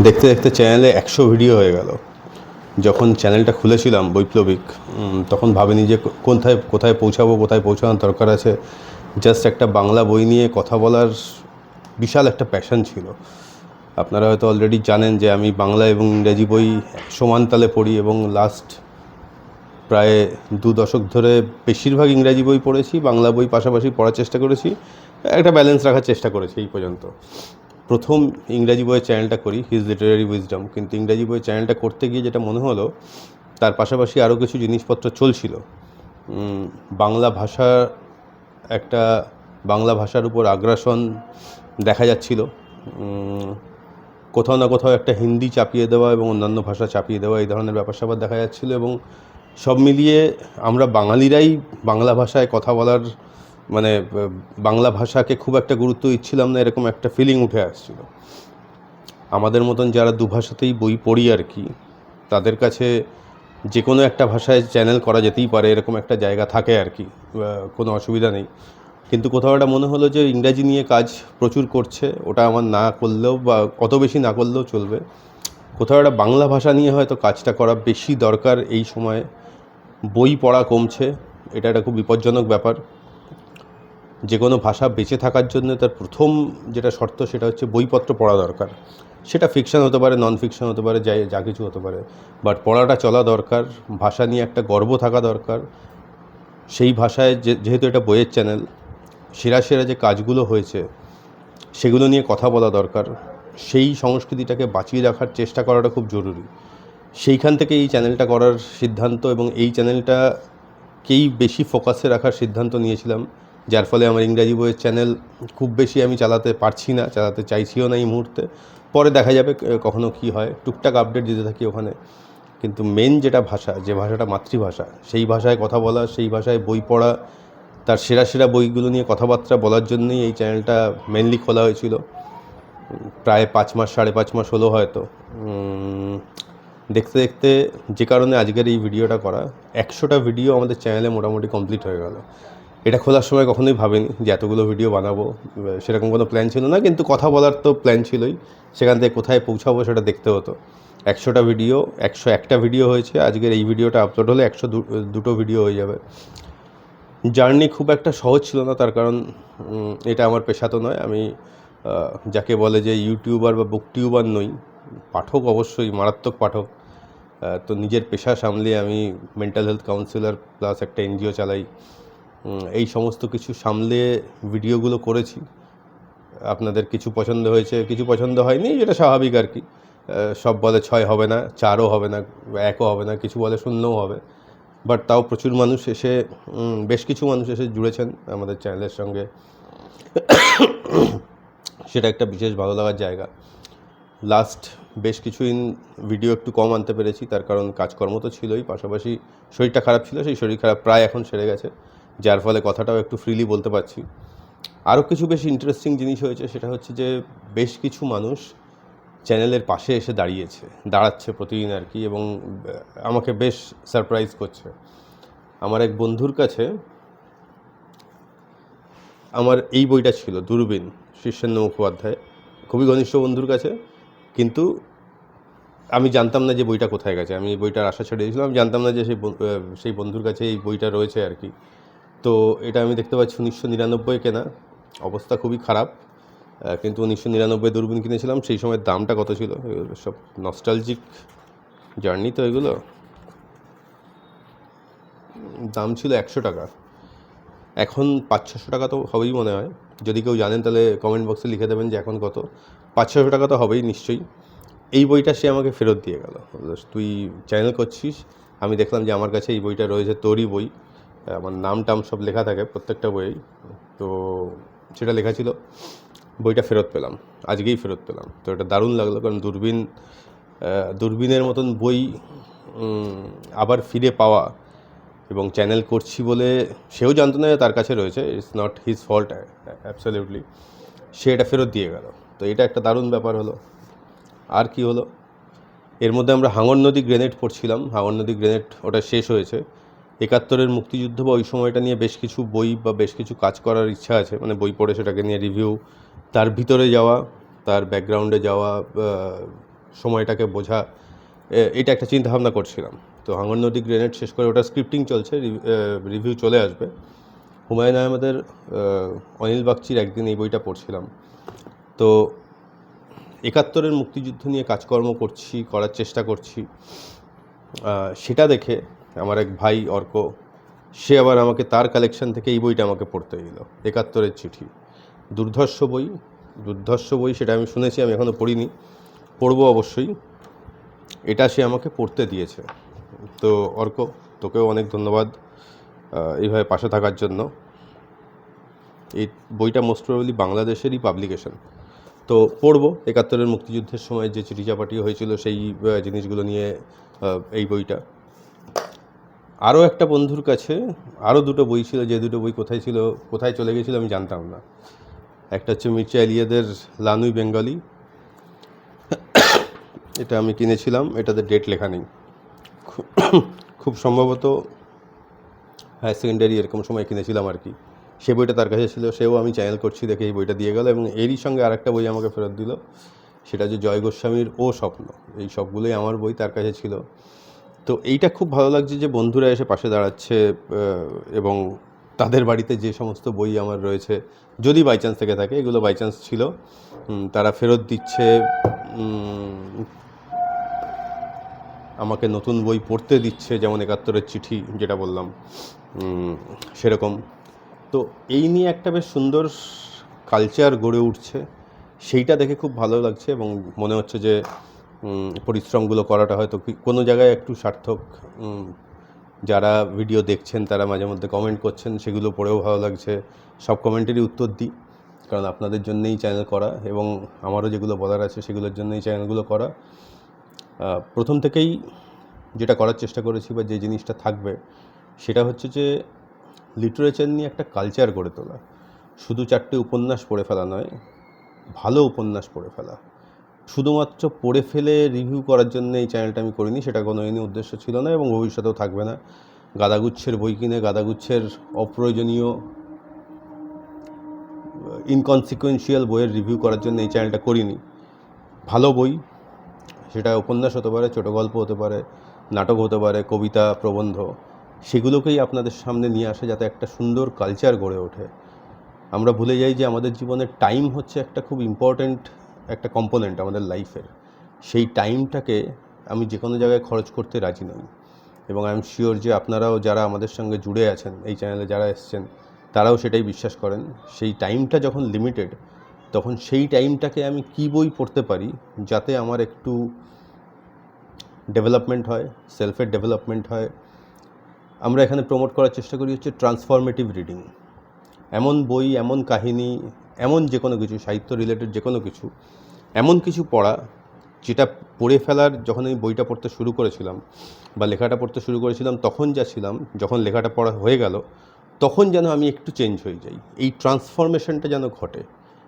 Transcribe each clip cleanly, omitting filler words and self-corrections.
দেখতে দেখতে চ্যানেলে 100 ভিডিও হয়ে গেল। যখন চ্যানেলটা খুলেছিলাম বৈপ্লবিক, তখন ভাবিনি যে কোথায় কোথায় পৌঁছাবো, কোথায় পৌঁছানোর দরকার আছে। জাস্ট একটা বাংলা বই নিয়ে কথা বলার বিশাল একটা প্যাশন ছিল। আপনারা হয়তো অলরেডি জানেন যে আমি বাংলা এবং ইংরাজি বই সমান তালে পড়ি এবং লাস্ট প্রায় 2 দশক ধরে বেশিরভাগ ইংরাজি বই পড়েছি, বাংলা বই পাশাপাশি পড়ার চেষ্টা করেছি, একটা ব্যালেন্স রাখার চেষ্টা করেছি এই পর্যন্ত। প্রথম ইংরাজি বইয়ের চ্যানেলটা করি হিজ লিটারারি উইজডম, কিন্তু ইংরাজি বইয়ের চ্যানেলটা করতে গিয়ে যেটা মনে হলো, তার পাশাপাশি আরও কিছু জিনিসপত্র চলছিল। বাংলা ভাষা একটা বাংলা ভাষার উপর আগ্রাসন দেখা যাচ্ছিল। কোথাও না কোথাও একটা হিন্দি চাপিয়ে দেওয়া এবং অন্যান্য ভাষা চাপিয়ে দেওয়া, এই ধরনের ব্যাপার স্যাপার দেখা যাচ্ছিলো। এবং সব মিলিয়ে আমরা বাঙালিরাই বাংলা ভাষায় কথা বলার মানে বাংলা ভাষাকে খুব একটা গুরুত্ব দিচ্ছিলাম না, এরকম একটা ফিলিং উঠে আসছিল। আমাদের মতন যারা দুভাষাতেই বই পড়ি আর কি, তাদের কাছে যে কোনো একটা ভাষায় চ্যানেল করা যেতেই পারে, এরকম একটা জায়গা থাকে আর কি, কোনো অসুবিধা নেই। কিন্তু কোথাও একটা মনে হলো যে ইংরাজি নিয়ে কাজ প্রচুর করছে, ওটা আমার না করলেও বা অত বেশি না করলেও চলবে। কোথাও একটা বাংলা ভাষা নিয়ে হয়তো কাজটা করা বেশি দরকার এই সময়ে। বই পড়া কমছে, এটা একটা খুব বিপজ্জনক ব্যাপার। যে কোনো ভাষা বেঁচে থাকার জন্য তার প্রথম যেটা শর্ত, সেটা হচ্ছে বইপত্র পড়া দরকার। সেটা ফিকশন হতে পারে, নন ফিকশন হতে পারে, যা কিছু হতে পারে, বাট পড়াটা চলা দরকার। ভাষা নিয়ে একটা গর্ব থাকা দরকার। সেই ভাষায় যেহেতু এটা বইয়ের চ্যানেল, সেরা সেরা যে কাজগুলো হয়েছে সেগুলো নিয়ে কথা বলা দরকার। সেই সংস্কৃতিটাকে বাঁচিয়ে রাখার চেষ্টা করাটা খুব জরুরি। সেইখান থেকে এই চ্যানেলটা করার সিদ্ধান্ত, এবং এই চ্যানেলটাকেই বেশি ফোকাসে রাখার সিদ্ধান্ত নিয়েছিলাম, যার ফলে আমার ইংরাজি বইয়ের চ্যানেল খুব বেশি আমি চালাতে পারছি না, চালাতে চাইছিও না এই মুহূর্তে। পরে দেখা যাবে কখনো কি হয়, টুকটাক আপডেট দিতে থাকি ওখানে। কিন্তু মেন যেটা ভাষা, যে ভাষাটা মাতৃভাষা, সেই ভাষায় কথা বলা, সেই ভাষায় বই পড়া, তার সেরা সেরা বইগুলো নিয়ে কথাবার্তা বলার জন্যই এই চ্যানেলটা মেনলি খোলা হয়েছিল। প্রায় 5 মাস, 5.5 মাস হলো হয়তো। দেখতে দেখতে যে কারণে আজকের এই ভিডিওটা করা, 100টা ভিডিও আমাদের চ্যানেলে মোটামুটি কমপ্লিট হয়ে গেল। এটা খোলার সময় কখনোই ভাবিনি যে এতগুলো ভিডিও বানাবো, সেরকম কোনো প্ল্যান ছিল না। কিন্তু কথা বলার তো প্ল্যান ছিলই, সেখান থেকে কোথায় পৌঁছাবো সেটা দেখতে হতো। 100টা ভিডিও, 101টা ভিডিও হয়েছে। আজকের এই ভিডিওটা আপলোড হলে 102টো ভিডিও হয়ে যাবে। জার্নি খুব একটা সহজ ছিল না, তার কারণ এটা আমার পেশা তো নয়। আমি যাকে বলে যে ইউটিউবার বা বুক টিউবার নই, পাঠক অবশ্যই, মারাত্মক পাঠক। তো নিজের পেশা সামলিয়ে আমি মেন্টাল হেলথ কাউন্সিলর প্লাস একটা এনজিও চালাই। এই সমস্ত কিছু সামলিয়ে ভিডিওগুলো করেছি। আপনাদের কিছু পছন্দ হয়েছে, কিছু পছন্দ হয়নি, যেটা স্বাভাবিক আর কি। সব বলে 6 হবে না, 4ও হবে না, 1ও হবে না, কিছু বলে 0ও হবে। বাট তাও প্রচুর মানুষ এসে, বেশ কিছু মানুষ এসে জুড়েছেন আমাদের চ্যানেলের সঙ্গে। সেটা একটা বিশেষ ভালো লাগার জায়গা। লাস্ট বেশ কিছুদিন ভিডিও একটু কম আনতে পেরেছি, তার কারণ কাজকর্ম তো ছিলই, পাশাপাশি শরীরটা খারাপ ছিল। সেই শরীর খারাপ প্রায় এখন সেরে গেছে, যার ফলে কথাটাও একটু ফ্রিলি বলতে পারছি। আরও কিছু বেশ ইন্টারেস্টিং জিনিস হয়েছে, সেটা হচ্ছে যে বেশ কিছু মানুষ চ্যানেলের পাশে এসে দাঁড়াচ্ছে প্রতিদিন আর কি, এবং আমাকে বেশ সারপ্রাইজ করছে। আমার এক বন্ধুর কাছে আমার এই বইটা ছিল, দূরবীন, শীর্ষেন্দু মুখোপাধ্যায়, খুবই ঘনিষ্ঠ বন্ধুর কাছে। কিন্তু আমি জানতাম না যে বইটা কোথায় গেছে। আমি এই বইটার আশা ছেড়ে দিয়েছিলাম, আমি জানতাম না যে সেই বন্ধুর কাছে এই বইটা রয়েছে আর কি। তো এটা আমি দেখতে পাচ্ছি 1999 কেনা, অবস্থা খুবই খারাপ। কিন্তু 1999 দূরবীন কিনেছিলাম। সেই সময় দামটা কত ছিল, সব নস্টালজিক জার্নি তো এগুলো। দাম ছিল 100 টাকা, এখন 500-600 টাকা তো হবেই মনে হয়। যদি কেউ জানেন তাহলে কমেন্ট বক্সে লিখে দেবেন যে এখন কত। 500-600 টাকা তো হবেই নিশ্চয়ই। এই বইটা সে আমাকে ফেরত দিয়ে গেল। তুই চ্যানেল করছিস, আমি দেখলাম যে আমার কাছে এই বইটা রয়েছে, তোরই বই, আমার নাম টাম সব লেখা থাকে প্রত্যেকটা বইয়েই। তো সেটা লেখা ছিল, বইটা ফেরত পেলাম, আজকেই ফেরত পেলাম। তো এটা দারুণ লাগলো, কারণ দূরবীনের মতন বই আবার ফিরে পাওয়া, এবং চ্যানেল করছি বলে সেও জানতো না যে তার কাছে রয়েছে, it's not his fault absolutely, সে এটা ফেরত দিয়ে গেল। তো এটা একটা দারুণ ব্যাপার হলো। আর কি হলো, এর মধ্যে আমরা হাঙর নদী গ্রেনেড পড়ছিলাম। হাঙর নদী গ্রেনেড ওটা শেষ হয়েছে। 71-এর মুক্তিযুদ্ধ বা ওই সময়টা নিয়ে বেশ কিছু বই বা বেশ কিছু কাজ করার ইচ্ছা আছে, মানে বই পড়ে সেটাকে নিয়ে রিভিউ, তার ভিতরে যাওয়া, তার ব্যাকগ্রাউন্ডে যাওয়া, সময়টাকে বোঝা, এটা একটা চিন্তাভাবনা করছিলাম। তো হাঙর নদী গ্রেনেড শেষ করে ওটা স্ক্রিপ্টিং চলছে, রিভিউ চলে আসবে। হুমায়ুন আহমেদের অনিল বাগচির একদিন এই বইটা পড়ছিলাম। তো ৭১-এর মুক্তিযুদ্ধ নিয়ে কাজকর্ম করার চেষ্টা করছি, সেটা দেখে আমার এক ভাই অর্ক, সে আবার আমাকে তার কালেকশন থেকে এই বইটা আমাকে পড়তে দিল, ৭১-এর চিঠি। দুর্ধর্ষ বই, সেটা আমি শুনেছি, আমি এখনও পড়িনি, পড়বো অবশ্যই। এটা সে আমাকে পড়তে দিয়েছে। তো অর্ক, তোকেও অনেক ধন্যবাদ এইভাবে পাশে থাকার জন্য। এই বইটা মোস্ট প্রবাবলি বাংলাদেশেরই পাবলিকেশন। তো পড়বো ৭১-এর মুক্তিযুদ্ধের সময় যে চিঠিচাপাটি হয়েছিল সেই জিনিসগুলো নিয়ে এই বইটা। আরও একটা বন্ধুর কাছে আরও দুটো বই ছিল, যে দুটো বই কোথায় চলে গেছিলো আমি জানতাম না। একটা হচ্ছে মির্জা এলিয়াদের লানুই বেঙ্গলি, এটা আমি কিনেছিলাম, এটাতে ডেট লেখা নেই, খুব সম্ভবত হায়ার সেকেন্ডারি এরকম সময় কিনেছিলাম আর কি। সে বইটা তার কাছে ছিল, সেও আমি চ্যানেল করছি দেখে এই বইটা দিয়ে গেল, এবং এরই সঙ্গে আরেকটা বই আমাকে ফেরত দিল, সেটা হচ্ছে জয় গোস্বামীর ও স্বপ্ন। এই সবগুলোই আমার বই, তার কাছে ছিল। তো এইটা খুব ভালো লাগছে যে বন্ধুরা এসে পাশে দাঁড়াচ্ছে, এবং তাদের বাড়িতে যে সমস্ত বই আমার রয়েছে, যদি বাই চান্স থেকে থাকে, এগুলো বাই চান্স ছিল, তারা ফেরত দিচ্ছে, আমাকে নতুন বই পড়তে দিচ্ছে, যেমন ৭১-এর চিঠি যেটা বললাম, সেরকম। তো এই নিয়ে একটা বেশ সুন্দর কালচার গড়ে উঠছে, সেইটা দেখে খুব ভালো লাগছে, এবং মনে হচ্ছে যে পরিশ্রমগুলো করাটা হয়তো কোনো জায়গায় একটু সার্থক। যারা ভিডিও দেখছেন তারা মাঝে মধ্যে কমেন্ট করছেন, সেগুলো পড়েও ভালো লাগছে। সব কমেন্টেরই উত্তর দিই, কারণ আপনাদের জন্যই চ্যানেল করা, এবং আমারও যেগুলো বলার আছে সেগুলোর জন্যই চ্যানেলগুলো করা। প্রথম থেকেই যেটা করার চেষ্টা করেছি, বা যে জিনিসটা থাকবে, সেটা হচ্ছে যে লিটারেচার নিয়ে একটা কালচার গড়ে তোলা। শুধু 4টে উপন্যাস পড়ে ফেলা নয়, ভালো উপন্যাস পড়ে ফেলা। শুধুমাত্র পড়ে ফেলে রিভিউ করার জন্য এই চ্যানেলটা আমি করিনি, সেটা কোনোদিনই উদ্দেশ্য ছিল না, এবং ভবিষ্যতেও থাকবে না। গাদাগুচ্ছের বই কিনে গাদাগুচ্ছের অপ্রয়োজনীয় ইনকনসিকুয়েন্সিয়াল বইয়ের রিভিউ করার জন্য এই চ্যানেলটা করিনি। ভালো বই, সেটা উপন্যাস হতে পারে, ছোটো গল্প হতে পারে, নাটক হতে পারে, কবিতা, প্রবন্ধ, সেগুলোকেই আপনাদের সামনে নিয়ে আসে, যাতে একটা সুন্দর কালচার গড়ে ওঠে। আমরা ভুলে যাই যে আমাদের জীবনের টাইম হচ্ছে একটা খুব ইম্পর্ট্যান্ট একটা কম্পোনেন্ট আমাদের লাইফের। সেই টাইমটাকে আমি যে কোনো জায়গায় খরচ করতে রাজি নই, এবং আই এম শিওর যে আপনারাও যারা আমাদের সঙ্গে জুড়ে আছেন, এই চ্যানেলে যারা এসছেন, তারাও সেটাই বিশ্বাস করেন। সেই টাইমটা যখন লিমিটেড, তখন সেই টাইমটাকে আমি কী বই পড়তে পারি যাতে আমার একটু ডেভেলপমেন্ট হয়, সেলফের ডেভেলপমেন্ট হয়। আমরা এখানে প্রমোট করার চেষ্টা করি হচ্ছে ট্রান্সফরমেটিভ রিডিং। এমন বই, এমন কাহিনী, এমন যে কোনো কিছু, সাহিত্য রিলেটেড যে কোনো কিছু, এমন কিছু পড়া যেটা পড়ে ফেলার, যখন আমি বইটা পড়তে শুরু করেছিলাম বা লেখাটা পড়তে শুরু করেছিলাম, তখন যা ছিলাম, যখন লেখাটা পড়া হয়ে গেল, তখন যেন আমি একটু চেঞ্জ হয়ে যাই, এই ট্রান্সফরমেশনটা যেন ঘটে।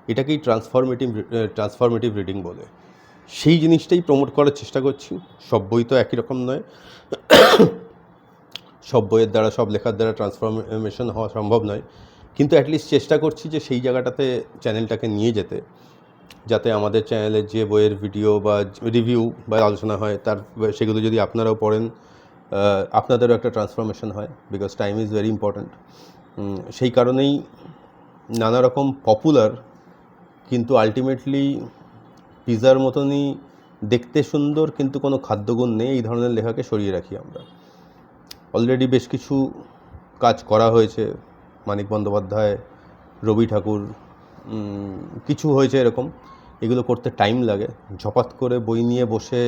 এটাকেই ট্রান্সফরমেটিভ রিডিং বলে। সেই জিনিসটাই প্রমোট করার চেষ্টা করছি। সব বই তো একই রকম নয়, সব বইয়ের দ্বারা, সব লেখার দ্বারা ট্রান্সফরমেশন হওয়া সম্ভব নয়, কিন্তু অ্যাটলিস্ট চেষ্টা করছি যে সেই জায়গাটাতে চ্যানেলটাকে নিয়ে যেতে, যাতে আমাদের চ্যানেলে যে বইয়ের ভিডিও বা রিভিউ বা আলোচনা হয়, সেগুলো যদি আপনারাও পড়েন, আপনাদেরও একটা ট্রান্সফরমেশন হয়, because time is very important. সেই কারণেই নানা রকম পপুলার কিন্তু আলটিমেটলি পিজার মতনই দেখতে সুন্দর কিন্তু কোনো খাদ্যগুণ নেই, এই ধরনের লেখাকে সরিয়ে রাখি আমরা। অলরেডি বেশ কিছু কাজ করা হয়েছে, মানিক বন্দ্যোপাধ্যায়, রবি ঠাকুর, কিছু হয়েছে এরকম। এগুলো করতে টাইম লাগে, ঝপাত করে বই নিয়ে বসে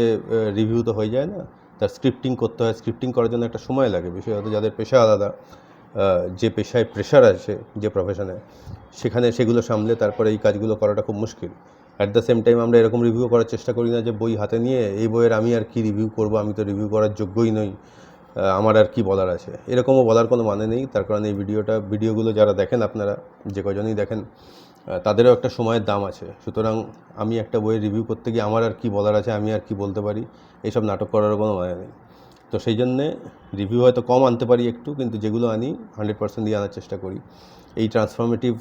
রিভিউ তো হয়ে যায় না, তার স্ক্রিপ্টিং করতে হয়। স্ক্রিপ্টিং করার জন্য একটা সময় লাগে, বিশেষত যাদের পেশা আলাদা, যে পেশায় প্রেশার আছে, যে প্রফেশনে, সেখানে সেগুলো সামলে তারপরে এই কাজগুলো করাটা খুব মুশকিল। অ্যাট দ্য সেম টাইম আমরা এরকম রিভিউ করার চেষ্টা করি না যে বই হাতে নিয়ে এই বইয়ের আমি আর কি রিভিউ করব, আমি তো রিভিউ করার যোগ্যই নই, আমার আর কি বলার আছে, এরকমও বলার কোনো মানে নেই। তার কারণে এই ভিডিওগুলো যারা দেখেন, আপনারা যে কজনই দেখেন, তাদেরও একটা সময়ের দাম আছে। সুতরাং আমি একটা বইয়ের রিভিউ করতে গিয়ে আমার আর কি বলার আছে, আমি আর কি বলতে পারি, এইসব নাটক করারও কোনো মানে নেই। তো সেই জন্যে রিভিউ হয়তো কম আনতে পারি একটু, কিন্তু যেগুলো আনি 100% দিয়ে আনার চেষ্টা করি। এই ট্রান্সফরমেটিভ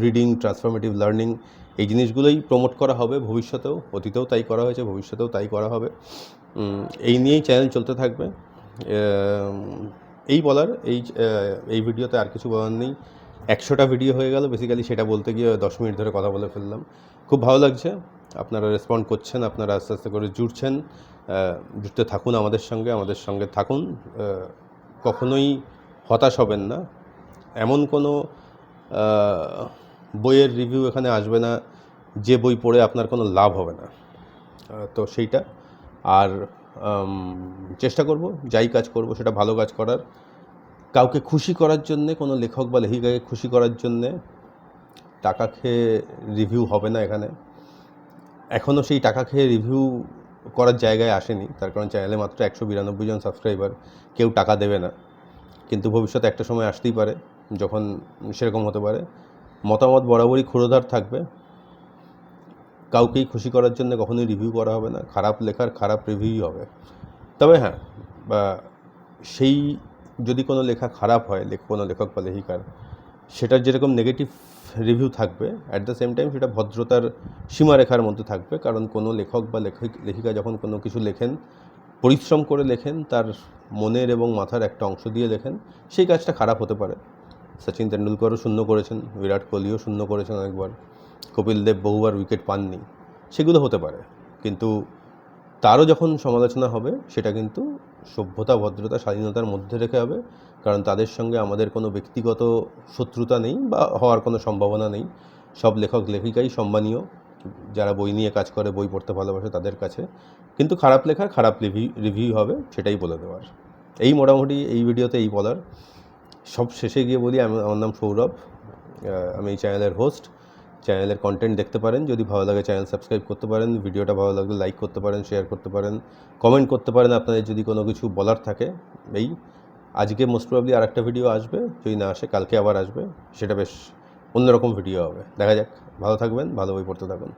রিডিং, ট্রান্সফরমেটিভ লার্নিং, এই জিনিসগুলোই প্রমোট করা হবে ভবিষ্যতেও, অতীতেও তাই করা হয়েছে, ভবিষ্যতেও তাই করা হবে। এই নিয়েই চ্যানেল চলতে থাকবে। এই বলার, এই ভিডিওতে আর কিছু বলার নেই। 100টা ভিডিও হয়ে গেল বেসিক্যালি, সেটা বলতে গিয়ে 10 মিনিট ধরে কথা বলে ফেললাম। খুব ভালো লাগছে, আপনারা রেসপন্ড করছেন, আপনারা আস্তে আস্তে করে জুড়ছেন। জুড়তে থাকুন আমাদের সঙ্গে থাকুন। কখনোই হতাশ হবেন না। এমন কোনো বইয়ের রিভিউ এখানে আসবে না যে বই পড়ে আপনার কোনো লাভ হবে না। তো সেইটা আর চেষ্টা করব, যাই কাজ করব সেটা ভালো কাজ করার। কাউকে খুশি করার জন্যে, কোনো লেখক বা লেখিকাকে খুশি করার জন্যে টাকা খেয়ে রিভিউ হবে না এখানে। এখনও সেই টাকা খেয়ে রিভিউ করার জায়গায় আসেনি, তার কারণ চ্যানেলে মাত্র 192 জন সাবস্ক্রাইবার, কেউ টাকা দেবে না। কিন্তু ভবিষ্যতে একটা সময় আসতেই পারে যখন সেরকম হতে পারে। মতামত বরাবরই ক্ষুরোধার থাকবে। কাউকেই খুশি করার জন্য কখনোই রিভিউ করা হবে না। খারাপ লেখার খারাপ রিভিউই হবে। তবে হ্যাঁ, সেই যদি কোনো লেখা খারাপ হয়, কোনো লেখক বা লেখিকার, সেটার যেরকম নেগেটিভ রিভিউ থাকবে, অ্যাট দ্য সেম টাইম সেটা ভদ্রতার সীমারেখার মধ্যে থাকবে। কারণ কোনো লেখক বা লেখিকা যখন কোনো কিছু লেখেন, পরিশ্রম করে লেখেন, তার মনের এবং মাথার একটা অংশ দিয়ে লেখেন, সেই কাজটা খারাপ হতে পারে। সচিন তেন্ডুলকরও শূন্য করেছেন, বিরাট কোহলিও শূন্য করেছেন অনেকবার, কপিল দেব বহুবার উইকেট পাননি, সেগুলো হতে পারে। কিন্তু তারও যখন সমালোচনা হবে সেটা কিন্তু সভ্যতা, ভদ্রতা, স্বাধীনতার মধ্যে রেখে হবে। কারণ তাদের সঙ্গে আমাদের কোনো ব্যক্তিগত শত্রুতা নেই বা হওয়ার কোনো সম্ভাবনা নেই। সব লেখক লেখিকাই সম্মানীয়, যারা বই নিয়ে কাজ করে, বই পড়তে ভালোবাসে তাদের কাছে। কিন্তু খারাপ লেখার খারাপ রিভিউ হবে, সেটাই বলে দেওয়ার। এই মোটামুটি এই ভিডিওতে এই বলার। সব শেষে গিয়ে বলি, আমার নাম সৌরভ, আমি এই চ্যানেলের হোস্ট। চ্যানেলের কন্টেন্ট দেখতে পারেন, যদি ভালো লাগে চ্যানেল সাবস্ক্রাইব করতে পারেন, ভিডিওটা ভালো লাগলে লাইক করতে পারেন, শেয়ার করতে পারেন, কমেন্ট করতে পারেন আপনাদের যদি কোনো কিছু বলার থাকে। এই আজকে মোস্ট প্রবাবলি আর একটা ভিডিও আসবে, যদি না আসে কালকে আবার আসবে, সেটা বেশ অন্যরকম ভিডিও হবে। দেখা যাক। ভালো থাকবেন, ভালো বই পড়তে থাকুন।